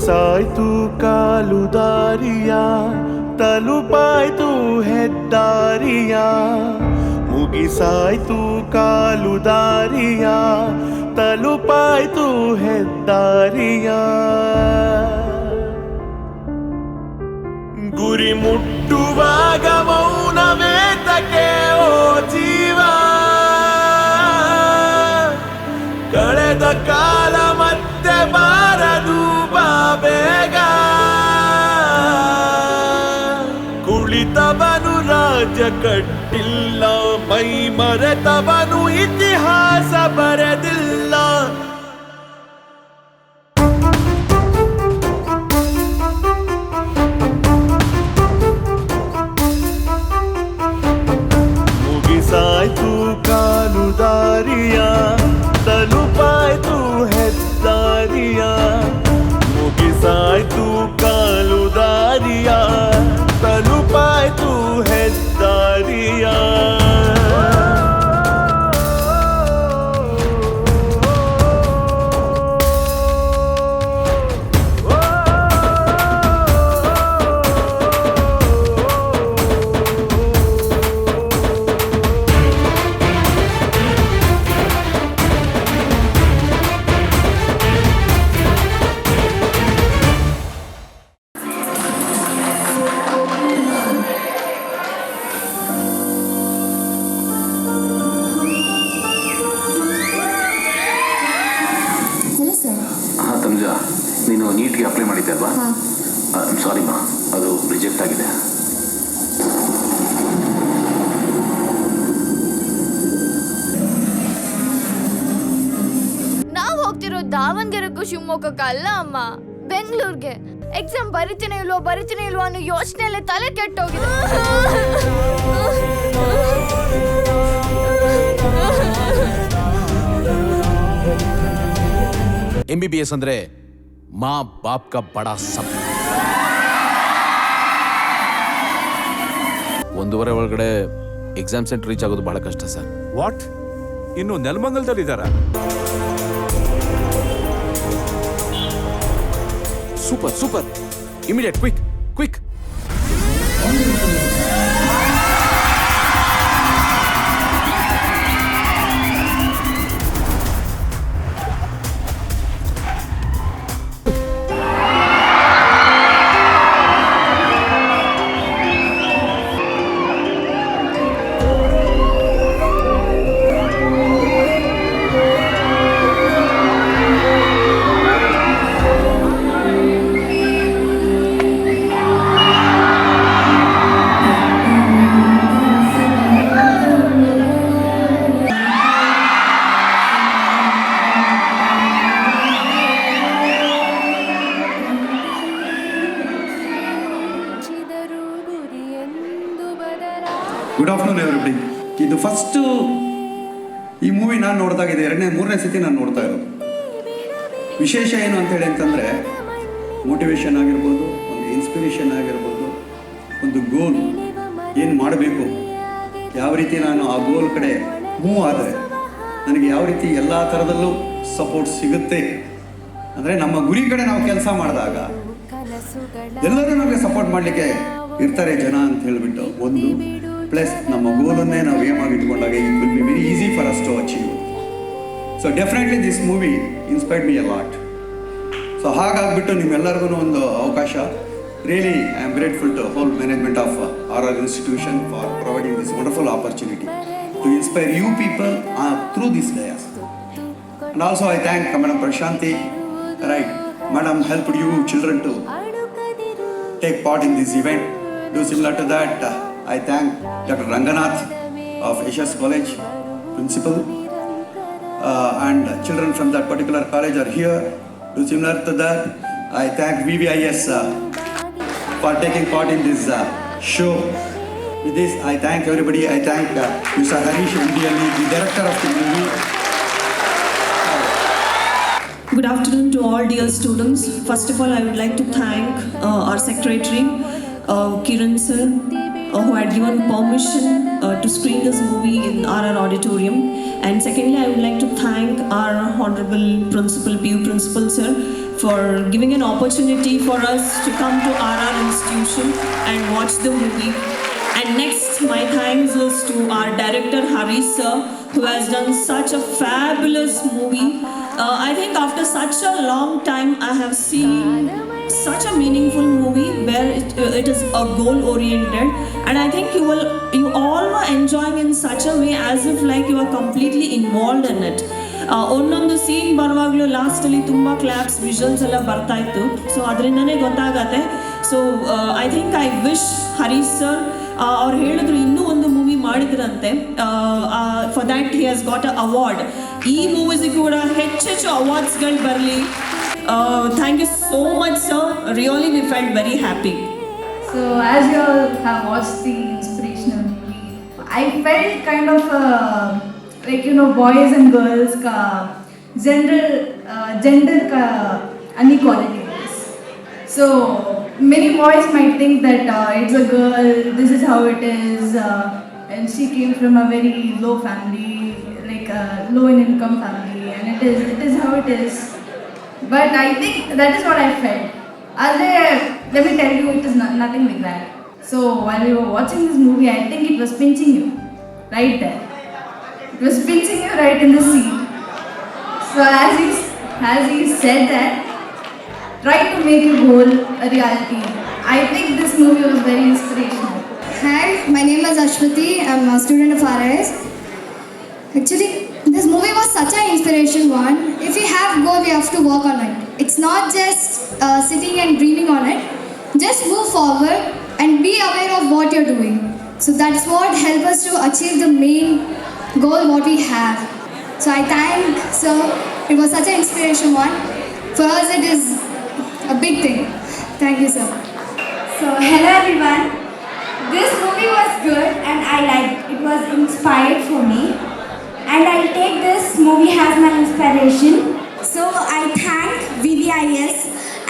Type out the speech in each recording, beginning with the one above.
ಮುಗಿಸಾಯ್ತು ಕಾಲು ದಾರಿಯ, ತಲುಪಾಯ್ತು ಹೆದ್ದಾರಿಯ. ಮುಗಿಸಾಯ್ತು ಕಾಲು ದಾರಿಯ, ತಲುಪಾಯ್ತು ಹೆದ್ದಾರಿಯ. ಗುರಿ ಮುಟ್ಟುವಾಗ ಮೌನವೇತಕ್ಕೆ ಓ ಜೀವ, ಕಳೆದ ಕಾಲ ಮತ್ತೆ ಬಾರದು ಬಾ ಬೇಗ. ಕುಳಿತವನು ರಾಜ್ಯ ಕಟ್ಟಿಲ್ಲ, ಮೈ ಮರೆತವನು ಇತಿಹಾಸ ಬರೆದಿಲ್ಲ. ಮುಗಿಸಾಯ್ತು ಕಾಲು ದಾರಿಯ, ತಲುಪಾಯ್ತು ಹೆದ್ದಾರಿಯ. ಮುಗಿಸಾಯ್ತು ಕಾಲು ದಾರಿಯ, ತಲುಪಾಯ್ತು ಹೆದ್ದಾರಿಯ. ತನುಜಾ, ನೀನು ನೀಟ್ಗೆ ಅಪ್ಲೈ ಮಾಡಿದ್ದೆ ಅಲ್ವಾ? ಸಾರಿ ಮಾ, ಅದು ರಿಜೆಕ್ಟ್ ಆಗಿದೆ. ನಾವು ಹೋಗ್ತಿರೋ ದಾವಣಗೆರೆಗೂ ಶಿವಮೊಗ್ಗಕ್ಕೆ ಅಲ್ಲ ಅಮ್ಮ, ಬೆಂಗಳೂರಿಗೆ. ಎಕ್ಸಾಮ್ ಬರಿತೀನಿ ಇಲ್ವೋ ಅನ್ನೋ ಯೋಚನೆಯಲ್ಲೇ ತಲೆ ಕೆಟ್ಟೋಗಿದೆ. MBBS ಅಂದ್ರೆ ಮಾ ಬಾಪ್ ಕಾ ಬಡಾ ಸಪ್. 1.5 ಒಳಗಡೆ ಎಕ್ಸಾಮ್ ಸೆಂಟರ್ ರೀಚ್ ಆಗೋದು ಬಹಳ ಕಷ್ಟ ಸರ್. ವಾಟ್? ಇನ್ನು ನೆಲಮಂಗಲದಲ್ಲಿದ್ದಾರಾ? Super immediate quick. Good afternoon everybody. ಇದು ಫಸ್ಟು ಈ ಮೂವಿ ನಾನು ನೋಡಿದಾಗಿದೆ, 2ನೇ 3ನೇ ಸತಿ ನಾನು ನೋಡ್ತಾ ಇರೋದು. ವಿಶೇಷ ಏನು ಅಂತಂದರೆ ಮೋಟಿವೇಶನ್ ಆಗಿರ್ಬೋದು, ಒಂದು ಇನ್ಸ್ಪಿರೇಷನ್ ಆಗಿರ್ಬೋದು, ಒಂದು ಗೋಲ್ ಏನು ಮಾಡಬೇಕು, ಯಾವ ರೀತಿ ನಾನು ಆ ಗೋಲ್ ಕಡೆ ಮೂವ್ ಆದರೆ ನನಗೆ ಯಾವ ರೀತಿ ಎಲ್ಲ ಥರದಲ್ಲೂ ಸಪೋರ್ಟ್ ಸಿಗುತ್ತೆ. ಅಂದರೆ ನಮ್ಮ ಗುರಿ ಕಡೆ ನಾವು ಕೆಲಸ ಮಾಡಿದಾಗ ಎಲ್ಲರೂ ನಮಗೆ ಸಪೋರ್ಟ್ ಮಾಡಲಿಕ್ಕೆ ಇರ್ತಾರೆ ಜನ ಅಂತ ಹೇಳಿಬಿಟ್ಟು ಒಂದು ಪ್ಲಸ್ ನಮ್ಮ ಗೋಲನ್ನೇ ನಾವು ಏಮ್ ಆಗಿ ಇಟ್ಕೊಂಡಾಗ it will be very easy for us to achieve. So definitely this movie inspired me a lot. So ಹಾಗಾಗಿಬಿಟ್ಟು ನಿಮ್ಮೆಲ್ಲರಿಗೂ ಒಂದು ಅವಕಾಶ. Really I am grateful to whole management of our institution for providing this wonderful opportunity to inspire you people through this dais. And also I thank Madam Prashanti, right, Madam helped you children to take part in this event. Do similar to that, I thank Dr. Ranganath of HS College, principal, and children from that particular college are here. Do similar to that, I thank VVIS for taking part in this show. With this, I thank everybody. I thank Mr. Harish, the director of the movie. Good afternoon to all dear students. First of all, I would like to thank our secretary, Kiran sir, who had given permission to screen this movie in RR Auditorium. And secondly, I would like to thank our Honorable Principal, PU Principal sir, for giving an opportunity for us to come to RR institution and watch the movie. And next, my thanks is to our director Harish sir, who has done such a fabulous movie. I think after such a long time, I have seen such a meaningful movie where it is a goal oriented, and I think you all were enjoying in such a way as if like you are completely involved in it. ಒಂದೊಂದು scene ಬರುವಾಗಲೂ ಲಾಸ್ಟಲ್ಲಿ ತುಂಬ claps visuals ಎಲ್ಲ ಬರ್ತಾ ಇತ್ತು. So ಅದರಿಂದನೇ ಗೊತ್ತಾಗತ್ತೆ. So I think I wish Harish sir ಅವ್ರು ಹೇಳಿದ್ರು ಇನ್ನೂ ಒಂದು ಮೂವಿ ಮಾಡಿದ್ರಂತೆ. For that he has got a award. ಈ ಮೂವೀಸಿಗೆ ಕೂಡ ಹೆಚ್ಚೆಚ್ಚು ಅವಾರ್ಡ್ಸ್ಗಳು ಬರಲಿ. Thank you so much, sir. Really, we felt very happy. So, as you all have watched the inspirational movie, I felt kind of like, you know, boys and girls ka gender ka inequality is. So, many boys might think that it's a girl, this is how it is, and she came from a very low family, like a low income family, and it is how it is. But I think that is what I felt. Let me tell you, it is nothing like that. So while we were watching this movie, I think it was pinching you right there. It was pinching you right in the seat. So as he said that, try to make your goal a reality. I think this movie was very inspirational. Hi, my name is Ashwati. I'm a student of RIS. Actually, this movie was such an inspiration one. If we have goal, we have to work on it. It's not just sitting and dreaming on it. Just move forward and be aware of what you're doing. So that's what helps us to achieve the main goal what we have. So I thank sir. It was such an inspiration one. For us, it is a big thing. Thank you, sir. So hello everyone. This movie was good and I liked it. It was inspired for me. And I'll take this movie as my inspiration. So I thank VVIS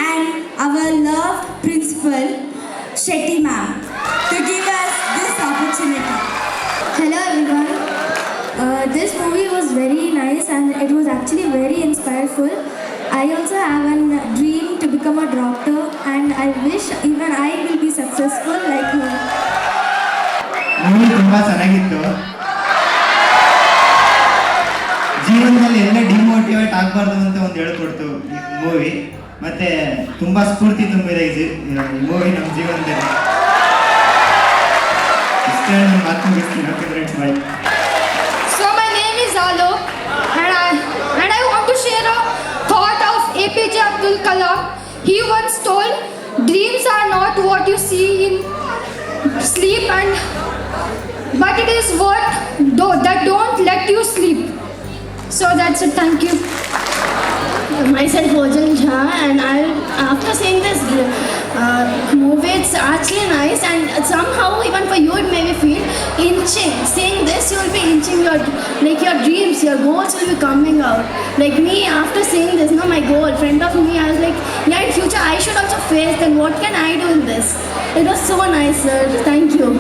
and our loved principal, Shetty ma'am, to give us this opportunity. Hello everyone. This movie was very nice and it was actually very inspireful. I also have a dream to become a doctor and I wish even I will be successful like her. Movie ತುಂಬ ಚೆನ್ನಾಗಿತ್ತು. ಜೀವನದಲ್ಲಿ ಎಲ್ಲ demotivate ಆಗಬಾರ್ದು ಅಂತ ಒಂದು ಹೇಳ್ಕೊಡ್ತು ಈ movie. ಮತ್ತು ತುಂಬ ಸ್ಫೂರ್ತಿ ತುಂಬಿದೆ ಈ ಮೂವಿ ನಮ್ಮ ಜೀವನದಲ್ಲಿ. ಇಷ್ಟೇ ನಾನು ಮಾತು ಮುಗಿಸ್ತೀನಿ. Okay friends, bye. So my name is Alok and I want to share a thought of APJ Abdul Kalam. He once told, dreams are not what you see in sleep but it is what that don't let you sleep. So that's it. Thank you. Myself Ojan Jha, and after seeing this movie, it's actually nice, and somehow even for you it may be feel inching. Seeing this, you will be inching your dreams, your goals will be coming out. Like me, after seeing this, my goal in front of me, I was like, yeah, in future I should also face. Then what can I do in this? It was so nice, sir. Thank you.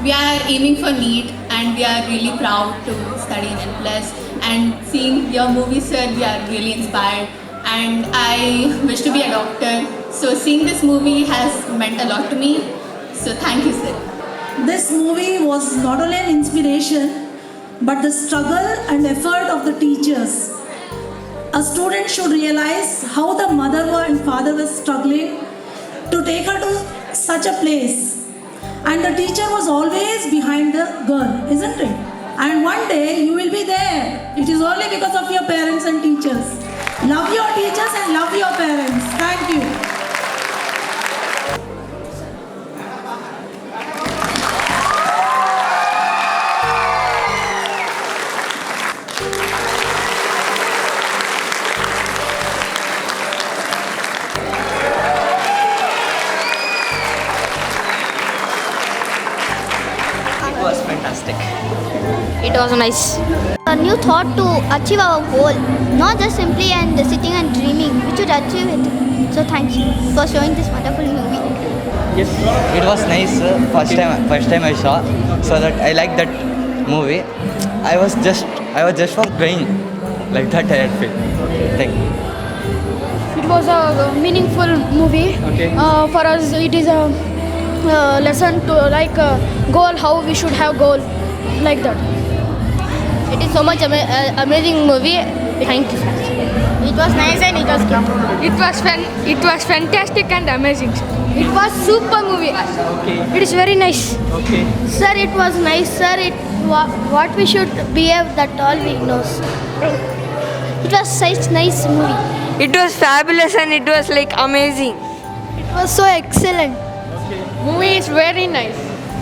We are aiming for NEET, and we are really proud to study in NPLUS. And seeing your movie, sir, we are really inspired. And I wish to be a doctor. So seeing this movie has meant a lot to me. So thank you, sir. This movie was not only an inspiration, but the struggle and effort of the teachers. A student should realize how the mother and father were struggling to take her to such a place. And the teacher was always behind the girl, isn't it? And one day you will be there. It is only because of your parents and teachers. Love your teachers and love your parents. Thank you. It was fantastic. It was nice. A new thought to achieve our goal, not just simply and sitting and dreaming. We should achieve it. So thank you for showing this wonderful movie. Yes, it was nice. First time I saw, so that I liked that movie. I was just for crying, like that I had feel. Thank you. It was a meaningful movie. Okay. For us, it is a lesson to like goal, how we should have goal, like that. It is so much amazing movie. Thank you, sir. It was nice and it was good. It was fantastic and amazing. It was super movie. Okay. It is very nice. Okay. Sir, it was nice, sir. What we should behave, that all we knows. It was such nice movie. It was fabulous and it was like amazing. It was so excellent. Movie is very nice.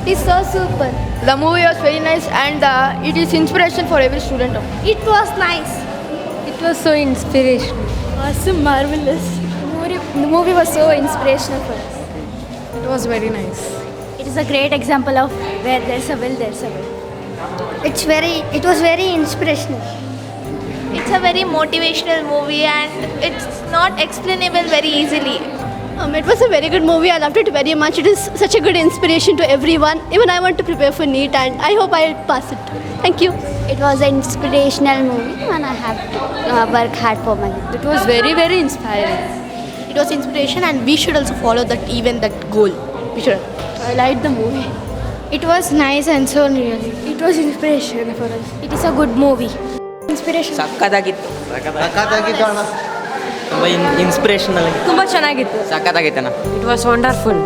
It is so super. The movie was very nice and it is inspiration for every student. It was nice. It was so inspirational. It was so marvelous. The movie was so inspirational for us. It was very nice. It is a great example of where there's a will, there's a way. It was very inspirational. It's a very motivational movie and it's not explainable very easily. It was a very good movie. I loved it very much. It is such a good inspiration to everyone. Even I want to prepare for NEET and I hope I'll pass it. Thank you. It was an inspirational movie and I have to work hard for my. It was very, very inspiring. It was inspiration and we should also follow that goal. We should. I liked the movie. It was nice and so really. It was inspiration for us. It is a good movie. Inspiration. ಸಕ್ಕತ್ತಾಗಿತ್ತು ತುಂಬ inspirational ತುಂಬ ಚೆನ್ನಾಗಿತ್ತು. ಸಕ್ಕತ್ತಾಗಿತ್ತಣ್ಣ. It was wonderful.